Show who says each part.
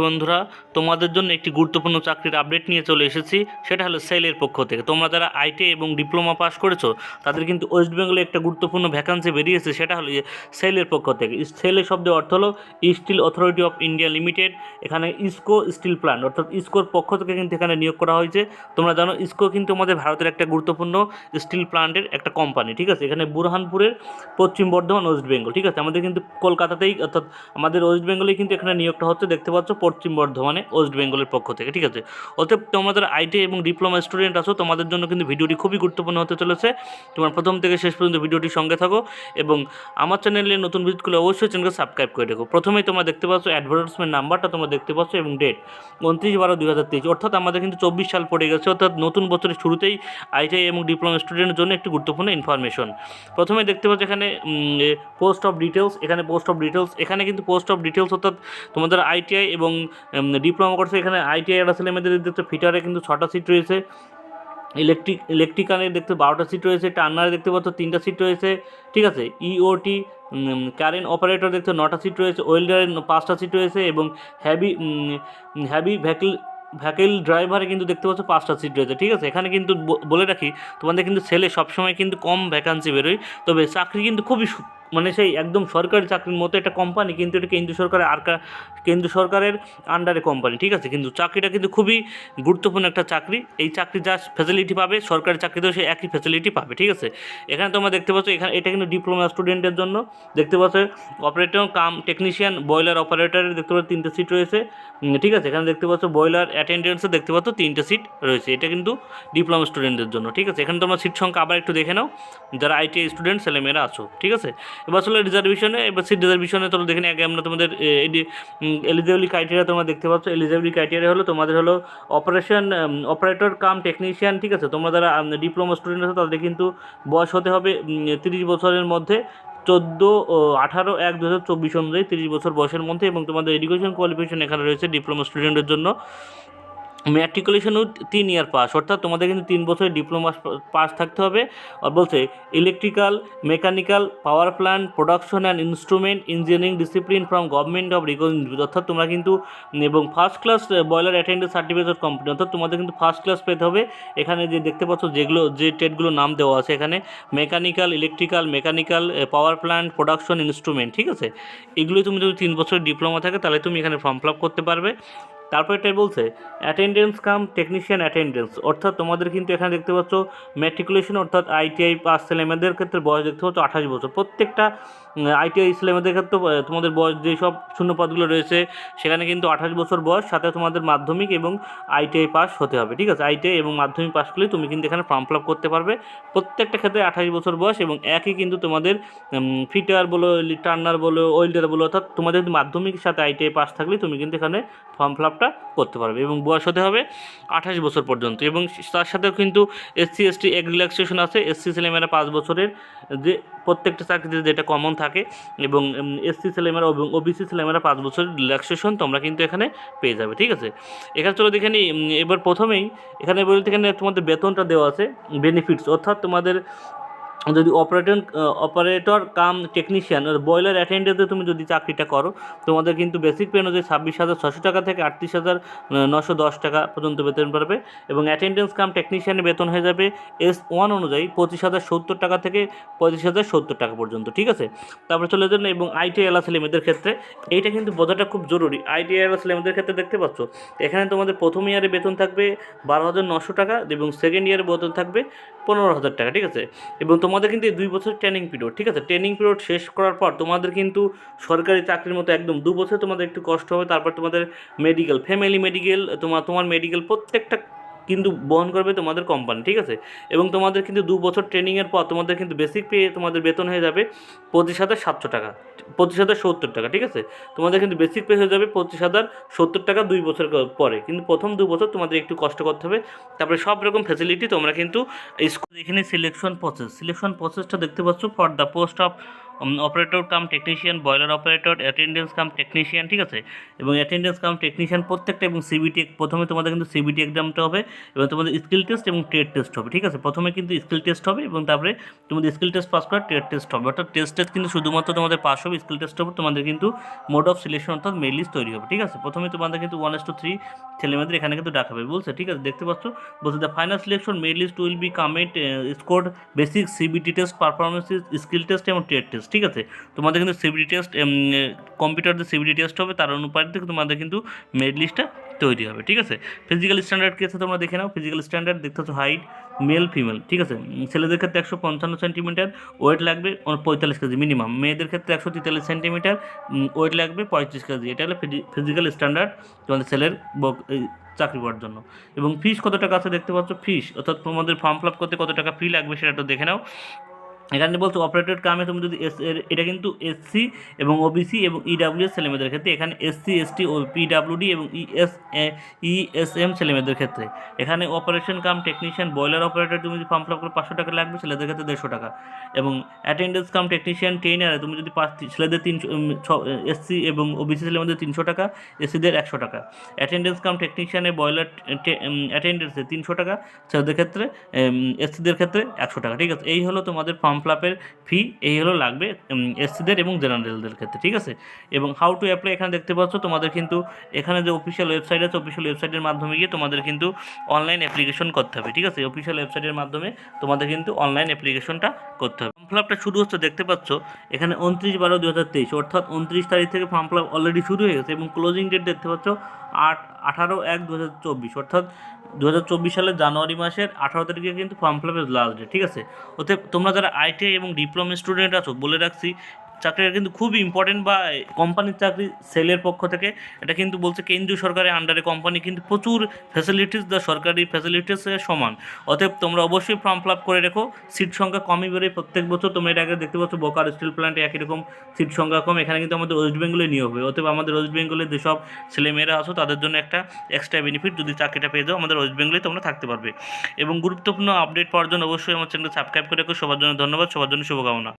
Speaker 1: বন্ধুরা, তোমাদের জন্য একটি গুরুত্বপূর্ণ চাকরির আপডেট নিয়ে চলে এসেছি। সেটা হলো সেলের পক্ষ থেকে। তোমরা যারা আইটিআই এবং ডিপ্লোমা পাস করেছো তাদের কিন্তু ওয়েস্ট বেঙ্গলে একটা গুরুত্বপূর্ণ ভ্যাকান্সি বেরিয়েছে। সেটা হলো সেলের পক্ষ থেকে। সেলের শব্দের অর্থ হলো steel authority of India limited. এখানে ইসকো স্টিল প্ল্যান্ট অর্থাৎ ইসকোর পক্ষ থেকে কিন্তু এখানে নিয়োগ করা হয়েছে। তোমরা জানো ইসকো কিন্তু আমাদের ভারতের একটা গুরুত্বপূর্ণ স্টিল প্ল্যান্টের একটা কোম্পানি, ঠিক আছে। এখানে বুরহানপুরের পশ্চিম বর্ধমান, ওয়েস্ট বেঙ্গল, ঠিক আছে। আমাদের কিন্তু কলকাতাতেই অর্থাৎ আমাদের ওয়েস্ট বেঙ্গলেই কিন্তু এখানে নিয়োগটা হচ্ছে, দেখতে পাচ্ছ, পশ্চিম বর্ধমানে ওয়েস্ট বেঙ্গলের পক্ষ থেকে, ঠিক আছে। অতএব তোমাদের আইটি এবং ডিপ্লোমা স্টুডেন্ট আছো, তোমাদের জন্য কিন্তু ভিডিওটি খুবই গুরুত্বপূর্ণ হতে চলেছে। তোমার প্রথম থেকে শেষ পর্যন্ত ভিডিওটির সঙ্গে থাকো এবং আমার চ্যানেলে নতুন ভিজিট করলে অবশ্যই চ্যানেলকে সাবস্ক্রাইব করে রাখো। প্রথমেই তোমরা দেখতে পাচ্ছ অ্যাডভার্টাইজমেন্ট নাম্বারটা তোমরা দেখতে পাচ্ছ এবং ডেট 29/12/2023, অর্থাৎ আমাদের কিন্তু 24 সাল পড়ে গেছে, অর্থাৎ নতুন বছরের শুরুতেই আইটিআই এবং ডিপ্লোমা স্টুডেন্টের জন্য একটি গুরুত্বপূর্ণ ইনফরমেশন। প্রথমে দেখতে পাচ্ছ এখানে পোস্ট অফ ডিটেলস। এখানে পোস্ট অফ ডিটেলস, এখানে কিন্তু পোস্ট অফ ডিটেলস অর্থাৎ তোমাদের আইটিআই এবং ডিপ্লোমা করছে। এখানে আইটিআই এর ছেলে মেয়েদের দেখতে ফিটারে কিন্তু 6টা সিট রয়েছে, ইলেকট্রিক্যালে দেখতে 12টা সিট রয়েছে, টার্নারে দেখতে পাচ্ছ 3টা সিট রয়েছে, ঠিক আছে। ইওটি কারেন্ট অপারেটর দেখতে 9টা সিট রয়েছে, ওয়েল্ডারে 5টা সিট রয়েছে এবং হ্যাভি হ্যাভি ভ্যাকেল ড্রাইভারে কিন্তু দেখতে পাচ্ছ 5টা সিট রয়েছে, ঠিক আছে। এখানে কিন্তু বলে রাখি, তোমাদের কিন্তু সেলে সবসময় কিন্তু কম ভ্যাকান্সি বেরোয়, তবে চাকরি কিন্তু খুবই মানে সেই একদম সরকারি চাকরির মতো একটা কোম্পানি, কিন্তু এটা কেন্দ্র সরকারের কেন্দ্র সরকারের আন্ডারে কোম্পানি, ঠিক আছে। কিন্তু চাকরিটা কিন্তু খুবই গুরুত্বপূর্ণ একটা চাকরি। এই চাকরি যা ফ্যাসিলিটি পাবে সরকারি চাকরিতেও সে একই ফ্যাসিলিটি পাবে, ঠিক আছে। এখানে তোমরা দেখতে পাচ্ছ, এখানে এটা কিন্তু ডিপ্লোমা স্টুডেন্টের জন্য। দেখতে পাচ্ছ অপারেটর কাম টেকনিশিয়ান, বয়লার অপারেটরের দেখতে পাচ্ছ 3টে সিট রয়েছে, ঠিক আছে। এখানে দেখতে পাচ্ছ বয়লার অ্যাটেন্ডেন্সে দেখতে পাচ্ছ 3টে সিট রয়েছে। এটা কিন্তু ডিপ্লোমা স্টুডেন্টদের জন্য, ঠিক আছে। এখানে তোমরা সিট সংখ্যা আবার একটু দেখে নাও যারা আইটিআই স্টুডেন্ট ছেলেমেয়েরা আছো, ঠিক আছে। এবার চলো রিজার্ভেশনে। এবার সিট রিজার্ভেশনে তোমরা দেখে নিই। আগে আমরা তোমাদের এলিজিবিলিটি ক্রাইটেরিয়া তোমরা দেখতে পাচ্ছ। এলিজিবিলিটি ক্রাইটেরিয়া হলো তোমাদের হলো অপারেটর কাম টেকনিশিয়ান, ঠিক আছে। তোমরা যারা ডিপ্লোমা স্টুডেন্ট আছে তাদের কিন্তু বয়স হতে হবে 30 বছরের মধ্যে, 18/1/2024 অনুযায়ী 30 বছর বয়সের মধ্যে, এবং তোমাদের এডুকেশন কোয়ালিফিকেশন এখানে রয়েছে ডিপ্লোমা স্টুডেন্টের জন্য ম্যাট্রিকুলেশন উইথ 3 ইয়ার পাস, অর্থাৎ তোমাদের কিন্তু 3 বছরের ডিপ্লোমা পাস থাকতে হবে। আর বলছে electrical, mechanical, power plant, production and instrument engineering discipline from government of recognised, অর্থাৎ তোমরা কিন্তু এবং first class boiler attendance certificate of company, অর্থাৎ তোমাদের কিন্তু ফার্স্ট ক্লাস পেতে হবে। এখানে যে দেখতে পাচ্ছ যে ট্রেডগুলো নাম দেওয়া আছে এখানে mechanical, electrical, mechanical, power plant, production, instrument, ঠিক আছে। এগুলোই তুমি যদি 3 বছরের ডিপ্লোমা থাকে তাহলে তুমি এখানে ফর্ম ফিল আপ করতে পারবে। তারপর এটাই বলছে অ্যাটেন্ডেন্স কাম টেকনিশিয়ান অ্যাটেন্ডেন্স, অর্থাৎ তোমাদের কিন্তু এখানে দেখতে পাচ্ছ ম্যাট্রিকুলেশন অর্থাৎ আইটিআই পাস ছেলেমেয়েদের ক্ষেত্রে বয়স দেখতে পাচ্ছ 28 বছর। প্রত্যেকটা আইটিআই ছেলেমেয়েদের ক্ষেত্রে তোমাদের বয়স যেসব শূন্যপদগুলো রয়েছে সেখানে কিন্তু 28 বছর বয়স, সাথে তোমাদের মাধ্যমিক এবং আইটিআই পাস হতে হবে, ঠিক আছে। আইটিআই এবং মাধ্যমিক পাস করলে তুমি কিন্তু এখানে ফর্ম ফিল আপ করতে পারবে। প্রত্যেকটা ক্ষেত্রে 28 বছর বয়স এবং একই কিন্তু তোমাদের ফিটার বলো, টার্নার বলো, ওয়েল্ডার বলো, অর্থাৎ তোমাদের মাধ্যমিকের সাথে আইটিআই পাস থাকলে তুমি কিন্তু এখানে ফর্ম ফিল আপটা করতে পারবে এবং বয়স হতে হবে 28 বছর পর্যন্ত। এবং তার সাথেও কিন্তু এসসি এসটি এক রিল্যাক্সেশন আছে। এসসি ছেলেমেয়েরা 5 বছরের, যে প্রত্যেকটা চাকরিতে যেটা কমন থাকে, এবং এসসি ছেলেমেয়েরা এবং ওবিসি ছেলেমেয়েরা 5 বছরের রিল্যাক্সেশন তোমরা কিন্তু এখানে পেয়ে যাবে, ঠিক আছে। এখানে চলো দেখে নিই। এবার প্রথমেই এখানে বলতে এখানে তোমাদের বেতনটা দেওয়া আছে, বেনিফিটস, অর্থাৎ তোমাদের যদি অপারেটর কাম টেকনিশিয়ান বয়লার অ্যাটেন্ডেন্টে তুমি যদি চাকরিটা করো, তোমাদের কিন্তু বেসিক পে অনুযায়ী 26,600 টাকা থেকে 38,910 টাকা পর্যন্ত বেতন পাবে, এবং অ্যাটেন্ডেন্স কাম টেকনিশিয়ানের বেতন হয়ে যাবে S1 অনুযায়ী 25,070 টাকা থেকে 35,070 টাকা পর্যন্ত, ঠিক আছে। তারপরে চলে যান এবং আইটিআই ছেলেমেয়েদের ক্ষেত্রে এইটা কিন্তু বোঝাটা খুব জরুরি। আইটিআই ছেলেমেয়েদের ক্ষেত্রে দেখতে পাচ্ছ এখানে তোমাদের প্রথম ইয়ারে বেতন থাকবে 12,900 টাকা এবং সেকেন্ড ইয়ারে বেতন থাকবে 15,000 টাকা, ঠিক আছে। এবং তোমাদের কিন্তু এই 2 বছর ট্রেনিং পিরিয়ড, ঠিক আছে। ট্রেনিং পিরিয়ড শেষ করার পর তোমাদের কিন্তু সরকারি চাকরির মতো একদম 2 বছর তোমাদের একটু কষ্ট হবে। তারপর তোমাদের মেডিকেল, ফ্যামিলি মেডিকেল, তোমার মেডিকেল প্রত্যেকটা কিন্তু বহন করবে তোমাদের কোম্পানি, ঠিক আছে। এবং তোমাদের কিন্তু 2 বছর ট্রেনিংয়ের পর তোমাদের কিন্তু বেসিক পে তোমাদের বেতন হয়ে যাবে 25,700 টাকা, 25,070 টাকা, ঠিক আছে। তোমাদের কিন্তু বেসিক পে হয়ে যাবে 25,070 টাকা 2 বছর পরে, কিন্তু প্রথম 2 বছর তোমাদের একটু কষ্ট করতে হবে। তারপরে সব রকম ফ্যাসিলিটি তোমরা কিন্তু স্কুল। এখানে সিলেকশন প্রসেসটা দেখতে পাচ্ছ for the post of operator cum technician, boiler operator, attendance cum technician, ঠিক আছে। এবং অ্যাটেন্ডেন্স কাম টেকনিশিয়ান প্রত্যেকটা, এবং সিবিটি প্রথমে তোমাদের কিন্তু সিবিটি এক্সামটা হবে এবং তোমাদের স্কিল টেস্ট এবং ট্রেড টেস্ট হবে, ঠিক আছে। প্রথমে কিন্তু স্কিল টেস্ট হবে এবং তারপরে তোমাদের স্কিল টেস্ট পাস করে ট্রেড টেস্ট হবে, অর্থাৎ টেস্ট কিন্তু শুধুমাত্র তোমাদের পাস হবে, স্কিল টেস্ট হবে তোমাদের কিন্তু মোড অফ সিলেকশন অর্থাৎ মেল লিস্ট তৈরি হবে, ঠিক আছে। প্রথমে তোমাদের কিন্তু 1:3 ছেলেমেয়েদের এখানে কিন্তু ডাকা হবে বলছে, ঠিক আছে। দেখতে পাচ্ছ বলছে the final selection merit list will be combined score basic CBT test, performance skill test এবং ট্রেড টেস্ট, ঠিক আছে। তোমাদের কিন্তু CBT test computer CBT test হবে, তার অনুপাতে তোমাদের কিন্তু মেরিট লিস্টটা তৈরি হবে, ঠিক আছে। ফিজিক্যাল স্ট্যান্ডার্ড কি আছে তোমরা দেখে নাও। ফিজিক্যাল স্ট্যান্ডার্ড দেখতে পাচ্ছ হাইট মেল ফিমেল, ঠিক আছে। ছেলেদের ক্ষেত্রে 155 সেন্টিমিটার, ওয়েট লাগবে 45 কেজি মিনিমাম। মেয়েদের ক্ষেত্রে 143 সেন্টিমিটার, ওয়েট লাগবে 35 কেজি। এটা হলো ফিজিক্যাল স্ট্যান্ডার্ড তোমাদের ছেলের চাকরি পাওয়ার জন্য। এবং ফিস কত টাকা আছে দেখতে পাচ্ছ, ফিস অর্থাৎ তোমাদের ফর্ম ফিল আপ করতে কত টাকা ফি লাগবে সেটা একটু দেখে নাও। এখানে বলছো অপারেটর কামে তুমি যদি এটা কিন্তু এসসি এবং ওবিসি এবং ইডাব্লিউএস ছেলেমেয়েদের ক্ষেত্রে, এখানে এসসি এসটি ও পিডাব্লিউডি এবং ইএসএম ছেলেমেয়েদের ক্ষেত্রে। এখানে অপারেশন কাম টেকনিশিয়ান বয়লার অপারেটর তুমি যদি ফর্ম ফিল আপ করে 500 টাকা লাগবে, ছেলেদের ক্ষেত্রে 150 টাকা। এবং অ্যাটেন্ডেন্স কাম টেকনিশিয়ান ট্রেনারে তুমি যদি ছেলেদের 300, এসসি এবং ওবিসি ছেলেমেয়েদের 300 টাকা, এসসিদের 100 টাকা। অ্যাটেন্ডেন্স কাম টেকনিশিয়ানে বয়লার অ্যাটেন্ডেন্সে 300 টাকা, ছেলেদের ক্ষেত্রে এসসিদের ক্ষেত্রে 100 টাকা, ঠিক আছে। এই হলো তোমাদের ফর্ম ফিল আপের ফি, এই হলো লাগবে এসসিদের এবং জেনারেলদের ক্ষেত্রে, ঠিক আছে। এবং হাউ টু অ্যাপ্লাই এখানে দেখতে পাচ্ছ তোমাদের কিন্তু এখানে যে অফিসিয়াল ওয়েবসাইট আছে, অফিসিয়াল ওয়েবসাইটের মাধ্যমে গিয়ে তোমাদের কিন্তু অনলাইন অ্যাপ্লিকেশন করতে হবে, ঠিক আছে। অফিসিয়াল ওয়েবসাইটের মাধ্যমে তোমাদের কিন্তু অনলাইন অ্যাপ্লিকেশনটা করতে হবে। ফর্ম ফিল আপটা শুরু হচ্ছে দেখতে পাচ্ছ এখানে 29/12/2023, অর্থাৎ 29 তারিখ থেকে ফর্ম ফিল আপ অলরেডি শুরু হয়ে গেছে। এবং ক্লোজিং ডেট দেখতে পাচ্ছ 18/1/2024, অর্থাৎ 2024 সালের জানুয়ারি মাসের 18 তারিখে কিন্তু ফর্ম ফিল আপের লাস্ট ডেট, ঠিক আছে। ওতে তোমরা যারা আইটিআই এবং ডিপ্লোমা স্টুডেন্ট আছো বলে রাখছি, চাকরিটা কিন্তু খুবই ইম্পর্টেন্ট, বা কোম্পানির চাকরি সেলের পক্ষ থেকে এটা কিন্তু বলছে কেন্দ্রীয় সরকারের আন্ডারে কোম্পানি কিন্তু প্রচুর ফ্যাসিলিটিস দ্য সরকারি ফ্যাসিলিটিসের সমান। অতএব তোমরা অবশ্যই ফর্ম ফিল আপ করে রেখো। সিট সংখ্যা কমই বেড়ে প্রত্যেক বছর, তোমরা এটা আগে দেখতে পাচ্ছ বোকারো স্টিল প্ল্যান্টে একই রকম সিট সংখ্যা কম। এখানে কিন্তু আমাদের ওয়েস্ট বেঙ্গলে নিয়োগ হবে, অতএব আমাদের ওয়েস্ট বেঙ্গলে যেসব ছেলেমেয়েরা আছো তাদের জন্য একটা এক্সট্রা বেনিফিট, যদি চাকরিটা পেয়ে যাও আমাদের ওয়েস্ট বেঙ্গলে তোমরা থাকতে পারবে। এবং গুরুত্বপূর্ণ আপডেট পাওয়ার জন্য অবশ্যই আমার চ্যানেলকে সাবস্ক্রাইব করে রাখো। সবার জন্য ধন্যবাদ, সবার জন্য শুভকামনা।